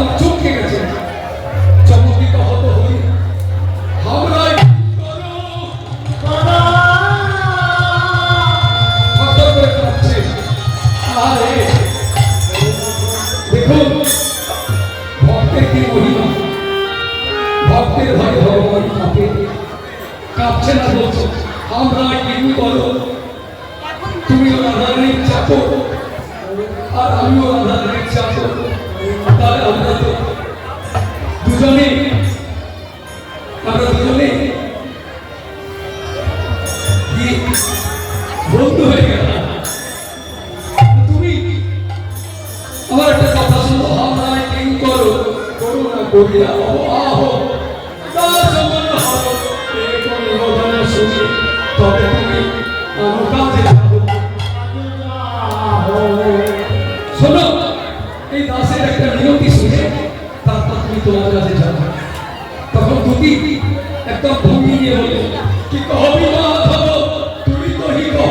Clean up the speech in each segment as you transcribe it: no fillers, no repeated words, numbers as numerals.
আমার চমকে গেছে, চমকিত হত হই হামরায় দেখুন ভক্তের কি মহিমা, ভক্তের ভয়ে ভগবান কাঁপছে না, বলছে আমরা কি করো, তুমিও রাধারানীর চাকর আর আমিও রাধারানীর চাকর, তাহলে আমরা তো দুজনে বন্ধু হয়ে গেল। তুমি আমার একটা কথা শুনো, আমরা কি করো, করুণা করিয়া আহ তবে তুমি আমার কাছে শোনো, এই দাসের একটা নিয়তি শুনে তারপর তুমি তোমার কাছে যাবে। তখন দুটি একটা ভঙ্গি নিয়ে বলে, কি কহবি মা ধরো, তুমি তো হি কহ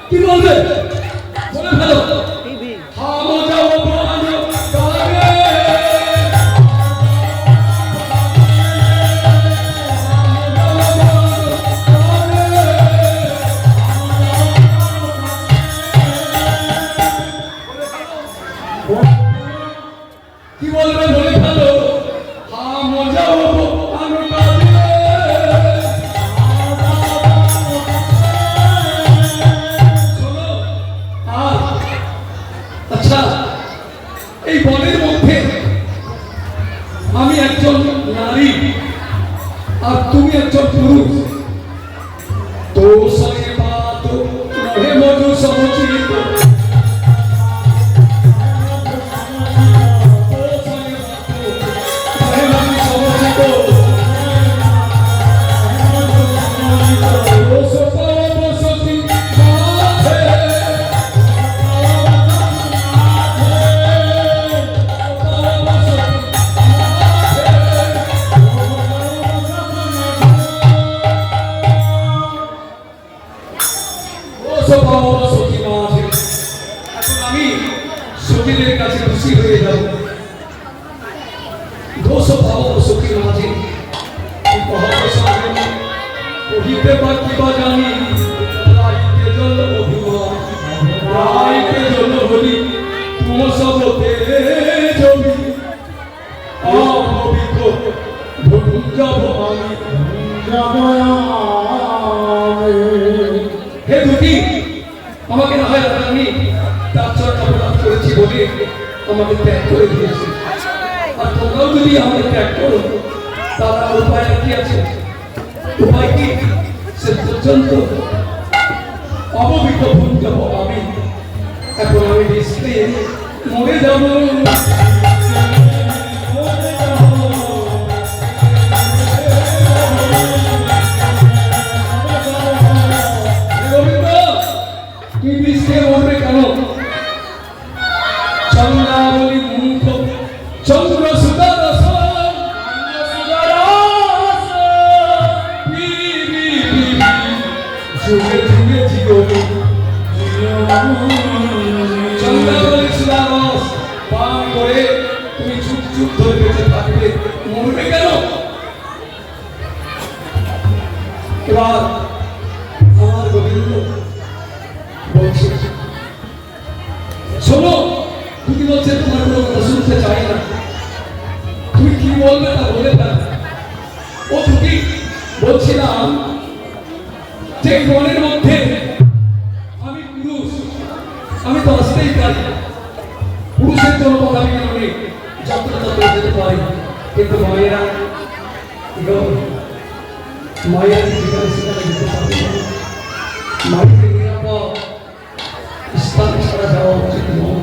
কি বলবে, বলে ফেলো। কি বলবে, বলে ফেলো। আচ্ছা, এই বনের মধ্যে আমি একজন নারী আর তুমি একজন পুরুষ, তো সঙ্গে বাত নহে মধু সমচিত, আমি সখীদের কাছে খুশি হয়ে যাব। দোষ ভাব সখী মাঝে কহিতে পারি বা জানি, রাইতে জল অভিমান, রাইতে জল বলি তুম সবতে জমি অভিক ভুঞ্জব আমি। হে দুটি, আমাকে না হয় রাধারানী তার চরণ অপরাধ করেছি বলে আমাকে ত্যাগ করে দিয়েছে, আর তোমরাও যদি আমাকে ত্যাগ করো তারা উপায় কি আছে? উপায় কি? সে পর্যন্ত অবহিত ভুল যাব আমি। এখন আমি নিশ্চয় মরে যাব। কি বৃষ্টি মরবে কেন? চন্দ্রাবলী মুখ চন্দ্র সুদারস চন্দ্রাবলী সুদারস পান করে তুমি চুপ চুপ ধরে বেঁচে থাকবে, মরবে কেন? এবার আমার গোবিন্দ বলছে, শোনো, তুমি বলছে তোমার কোনো কথা শুনতে চাই না, তুমি কি বলবে তা বলে ফেল। ও তুমি বলছিলাম যে বনের মধ্যে আমি পুরুষ, আমি তো আসতেই পারি, পুরুষের জন্য কথা আমি অনেক যাত্রা যেতে পারি, কিন্তু মায়েরা মায়ের যেখানে সেখানে যেতে পারি না, মায়ের নিরাপদ স্থান ছাড়া যাওয়া উচিত নয়।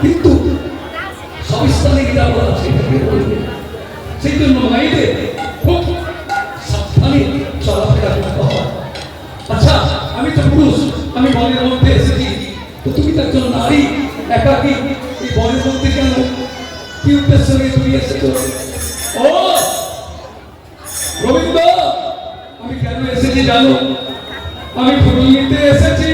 কিন্তু সব স্থানে নিরাপদ আছে, সেই জন্য মায়েদের খুব সাবধানে চলাফেরা করতে হয়। আচ্ছা, আমি তো পুরুষ, আমি বনের মধ্যে এসেছি, তো তুমি তো একজন নারী, একাকী, এই বনের মধ্যে কেন? কি উদ্দেশ্য নিয়ে তুমি এসেছো? ও গোবিন্দ, আমি কেন এসেছি জানো? আমি ফুল নিতে এসেছি।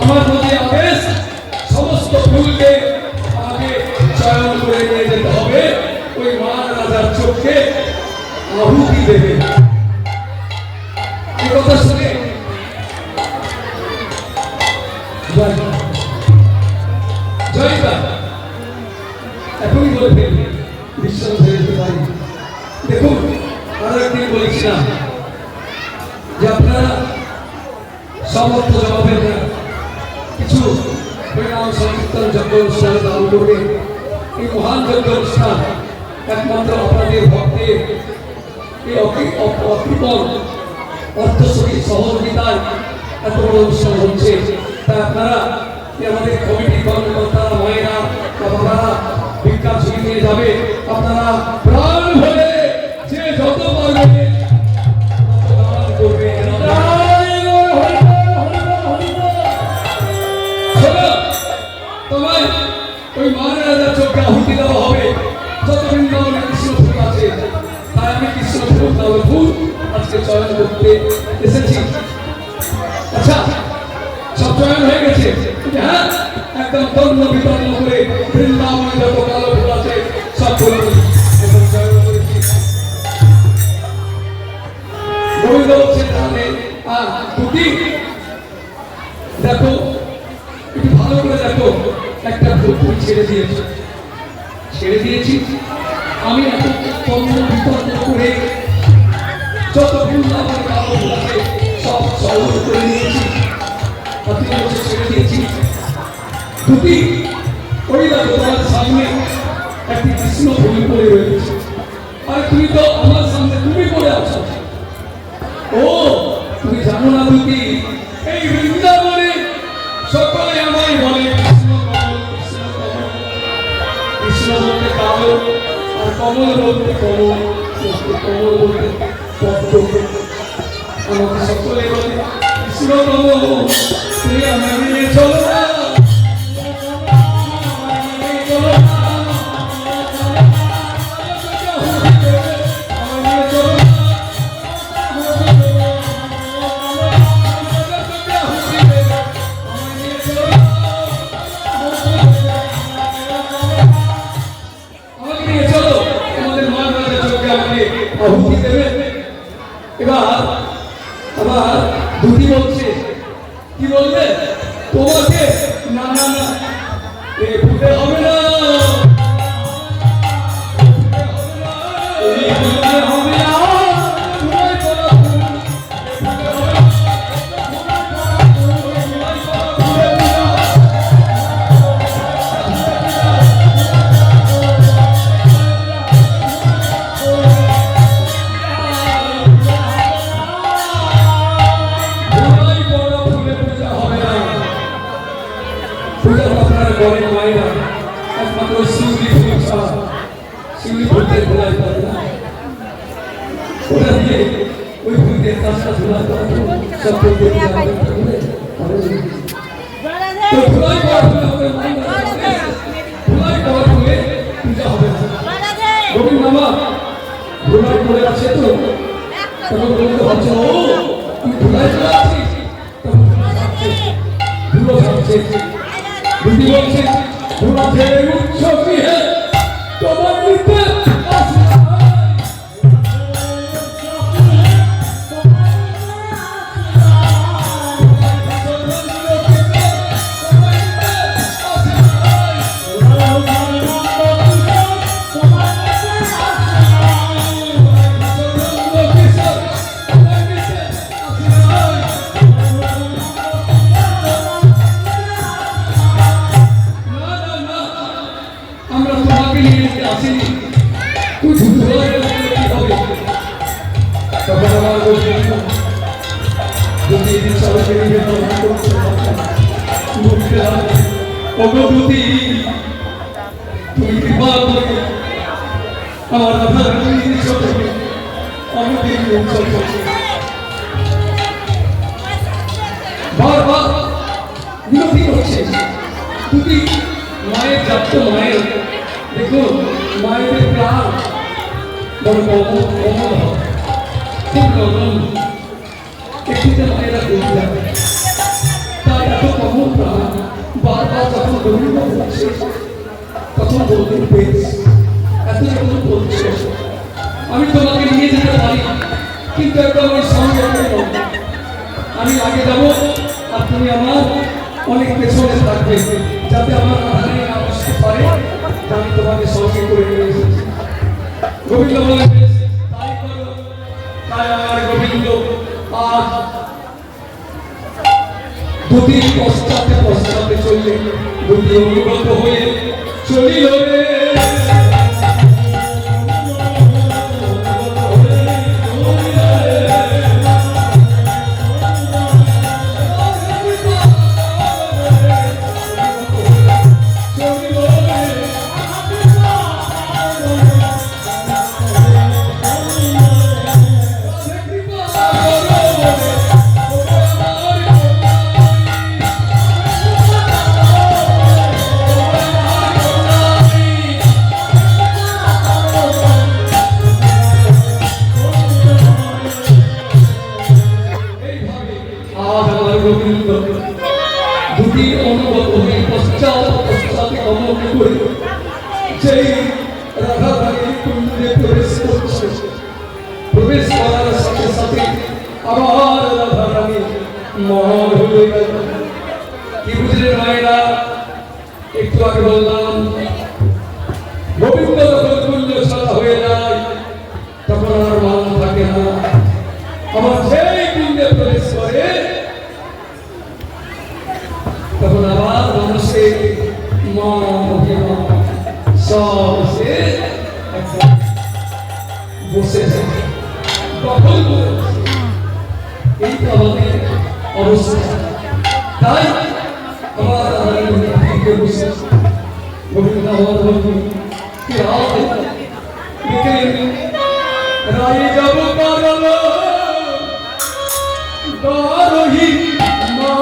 আমার প্রতি আদেশ, সমস্ত ফুলকে আগে চয়ন করে নিয়ে যেতে হবে, ওই মান রাজার চোখে আহুতি দেবে। এই কথা শুনে জয়িতা এখনই বলে ফেলবে, বিশ্বাস হয়ে যেতে পারি। দেখুন, আরো একদিন বলেছিলাম যে আপনারা সমস্ত জবাবের কিছু পরিণাম সংকীর্তন যজ্ঞ অনুষ্ঠানে দান করবে। এই মহান যজ্ঞ অনুষ্ঠান একমাত্র আপনাদের ভক্তের এই অকৃপণ অর্থশরী সহযোগিতায় এত বড় অনুষ্ঠান হচ্ছে। তাই আপনারা আমাদের কমিটি কর্মকর্তারা, মায়েরা বা বাবারা ভিক্ষা ছুটি নিয়ে যাবে। আপনারা প্রাণ ভরে যে যত পারবে দান করবে। তোমায় ওই মান রাজার চোখে আহুতি দেওয়া হবে। যত বৃন্দাবনে কৃষ্ণ ফুল আছে, তাই আমি কৃষ্ণ ফুল নামে ফুল আজকে চয়ন করতে এসেছি। আচ্ছা, সব চয়ন হয়ে গেছে? হ্যাঁ, একদম তন্ন বিতন্ন করে বৃন্দাবনে যত কালো ফুল আছে সব ফুল এখন চয়ন করেছি। গোবিন্দ হচ্ছে তাহলে দুটি দেখো, একটু ভালো করে দেখো, একটা ফুল ছেড়ে দিয়েছি, আমি এত তন্ন বিতন্ন করে যত বৃন্দাবনে কালো ফুল আছে সব চয়ন করে নিয়েছি। ছেড়ে দিয়েছি দুটি। ওই দেখো তোমার সামনে একটি কৃষ্ণ ফুল পড়ে রয়েছে, আর তুমি তো আমার সামনে তুমি পড়ে আছো। ও তুমি জানো না দুটি, এই বৃন্দাবনে সকলে আমায় বলে কৃষ্ণ কমল, কৃষ্ণ কমল। কৃষ্ণ বলতে কালো, আর কমল বলতে কমল, কমল বলতে পদ্ম। আমাকে সকলে বলে কৃষ্ণ কমল, তুমি আমায় নিয়ে চলো না, চলো না। আহুতি দেবে। এবার আবার দুটি বলছে, কি বলবে? তোমাকে না না না, এ ফুটে হবে না, হবে না। ঘরের মায়েরা একমাত্র শিউলি ফুল ছাড়া শিউলি ফুলতে ধোলাই করে না, ওটা দিয়ে ওই ফুলকে কাঁচা ধোলাই করা সব ফুলকে ধোলাই করা হলে পূজা হবে না। গোবিন্দ মামা ধোলাই করে আছে তো, তখন বলতে পারছো ও তুমি ধোলাই করে আছিস, তখন ধুলো যাচ্ছে। বুদ্ধি বলছে তোমাদের উৎস কি হে, তোমার নিতে আসে পেলাম অগতি তুমি কৃপা করে আমার আধার চলে আমাকে চলে বারবার বিরতি করছে তুমি মায়ের যাত্র মায়ের দেখো মায়ের প্রাণ বড় অমল খুব নরম একটিতে মায়েরা গড়ে যাবে তাই এত কমল প্রাণ বারবার যখন গরিব হচ্ছে তখন বলতে বেশ এত যখন বলছে আমি তোমাকে নিয়ে যেতে পারি কিন্তু একবার আমার সঙ্গে আমি আগে যাবো আর তুমি আমার অনেক পেছনে থাকবে যাতে আমার আধারে না বসতে পারে আমি তোমাকে সঙ্গে করে নিয়ে এসেছি গোবিন্দ বলে তাই করো তাই আমার গোবিন্দ আজ দুটি পশ্চাতে পশ্চাতে চললে দুটি অনুগত হয়ে চলিল রে দুটি অনুগত হয়ে পশ্চাতে গমন করে যেই রাধারানী কুণ্ডে প্রবেশ করছে প্রবেশ করার সাথে সাথে আবার রাধারানী মহান হয়ে গেল কি বুঝলেন মায়েরা একটু আগে বললাম গোবিন্দ যখন কুণ্ড ছাড়া হয়ে যায় তখন আর মান থাকে না আবার যেই কুণ্ডে প্রবেশ করে তখন আবার মানুষের মান অভিমান সব সে বসে দখল করে এই তো আমাদের অবস্থা তাই আমার বসে গোবিন্দ আমার বলবো কি রায় যাব কারণ দারহি মা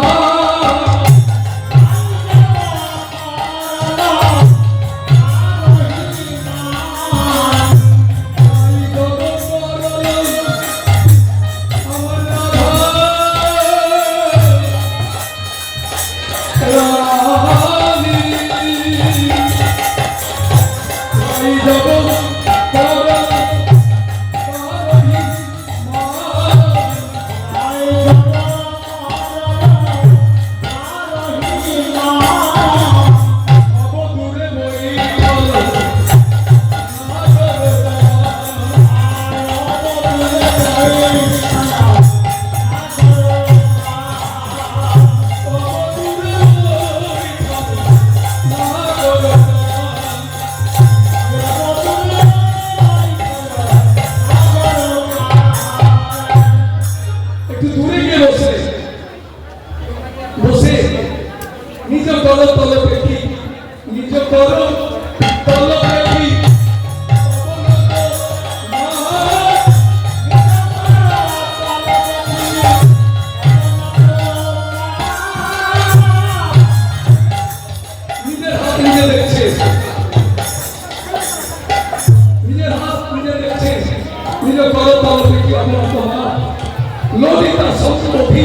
ললিতা সম্পত্তি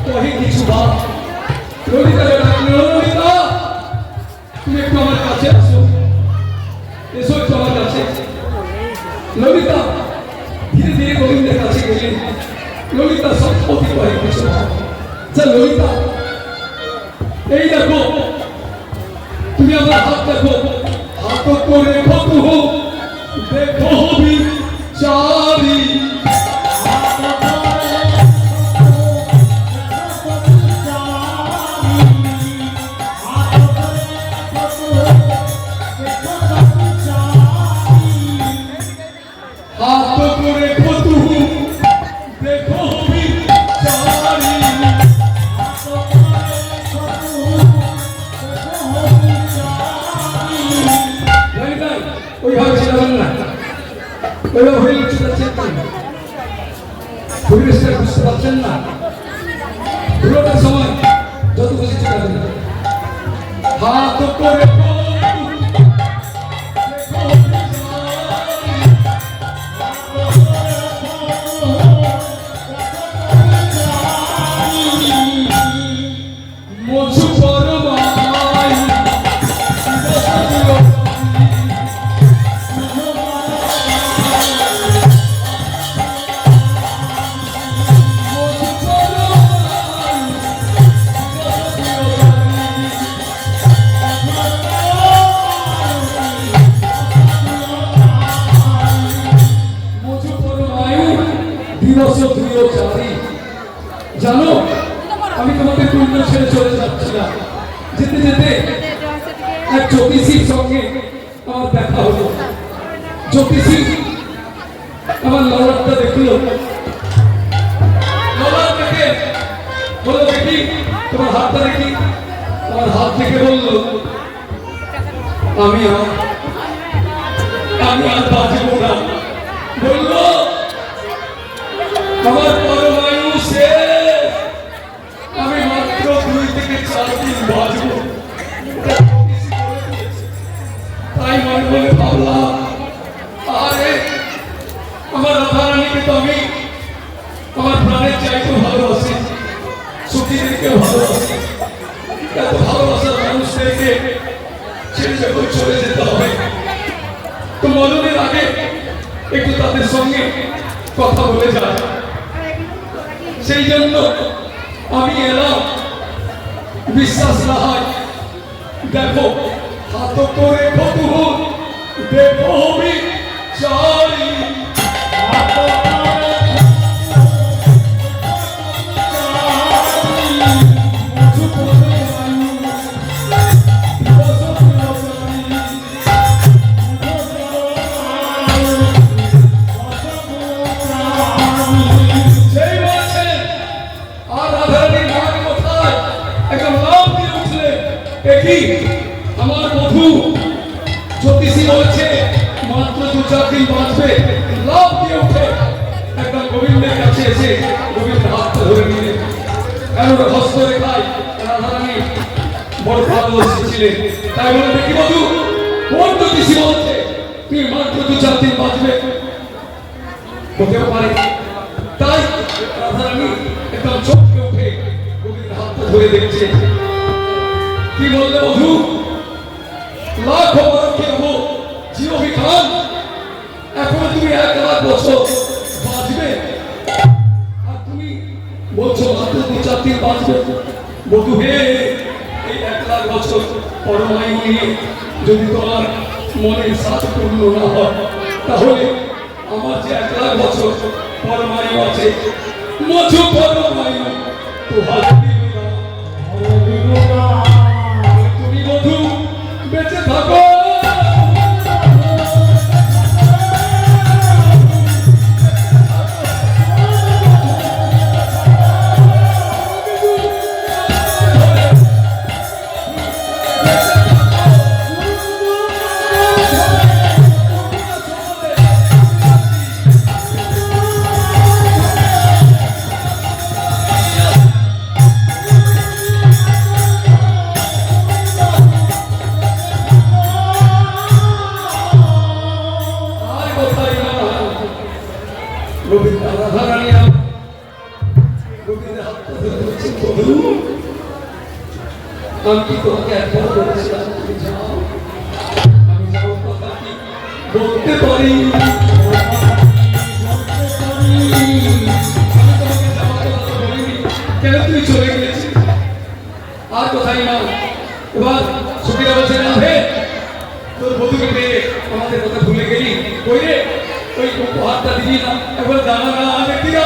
কহে কিছু বাদ ললিতা ললিতা তুমি একটু আমার কাছে আসো এসো একটু আমার কাছে ললিতা ধীরে ধীরে গোবিন্দের কাছে গেলেন ললিতা সম্পত্তি কহে কিছু আচ্ছা ললিতা এই দেখো তুমি আমার হাত দেখো হাত করে কত হোক দেখো হবি চারি ওরা হয়ে চলে যাচ্ছেন, পরিবেশটা বুঝতে পারছেন না। পুরোটার সময় যত খুশি চলে যাবে, হাত করে জানো, আমি তোমাকে কুণ্ড ছেড়ে চলে যাচ্ছিলাম। যেতে যেতে এক জ্যোতিষীর সঙ্গে আমার দেখা হলো। জ্যোতিষী আমার ললাটটা দেখলো, ললাট দেখে বললো, দেখি তোমার হাতটা দেখি। আমার হাত থেকে বললো, আমি আর বাঁচবো না। বললো, আমার পরমায়ু শেষ, আমি মাত্র 2 থেকে 4 দিন বাঁচবো। তাই মনে মনে ভাবলাম, আরে আমার রাধারানীকে তো আমি আমার প্রাণের চাইতে ভালোবাসি, সখীদেরকে ভালোবাসি। এত ভালোবাসার মানুষদেরকে ছেড়ে যখন চলে যেতে হবে, তো মরণের আগে একটু তাদের সঙ্গে কথা বলে যায়। সেই জন্য আমি এলাম। বিশ্বাস না হয় দেখো, হাত করে কৌতূহল দেখো চাই। আমার বধূ জ্যোতিষী বলছে মাত্র 2-4 দিন বাঁচবে। লাভ দিয়ে উঠে একদম গোবিন্দের কাছে এসে গোবিন্দের হাতটা ধরে নিলেন। এমন হস্তরেখায় রাধারানী বড় ভালোবাসী ছিলেন। তাই বলে, দেখি বধূ, কোন জ্যোতিষী বলছে তুমি মাত্র 2-4 দিন বাঁচবে? হতেও পারে। তাই রাধারানী একদম চমকে উঠে গোবিন্দের হাতটা ধরে দেখছে। কি বললে বধূ? লাখো বরকে হবো জীববিধান, এখন তুমি 1 লাখ বছর বাঁচবে, আর তুমি বলছো মাত্র 2-4 দিন বাঁচবে। বধূ হে, এই 1 লাখ বছর পরমায়ু নিয়ে যদি তোমার মনের সাথ পূর্ণ না হয়, তাহলে আমার যে 1 লাখ বছর পরমায়ু আছে, মধু পরমায়ু তো হাজবি না। তুমি বধূ বেঁচে থাকো। আমি তোমাকে একবার বলেছিলাম তুমি যাও, আমি যাওয়ার কথা কি বলতে পারি? কেন তুমি চলে গেছি? আর কোথায় না। এবার সুখীরা বলছে, না হে, তোর বধূকে পেয়ে আমাদের কথা ভুলে গেলি। ওই রে, ওই উপহারটা দিবি না? একবার জানা না দেখি না।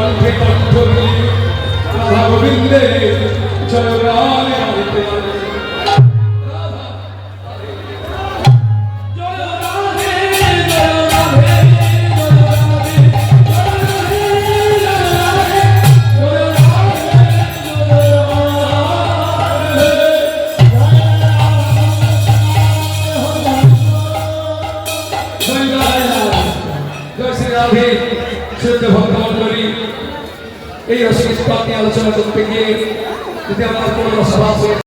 কণ্ঠে কণ্ঠ মিলিয়ে রাধা গোবিন্দে জয় রাধে রাধে রাধা জয় রাধে জয় রাধে শুদ্ধ ভগবান করি এই রসিক নিয়ে আলোচনা করতে গিয়ে যদি আমার কোনো সভা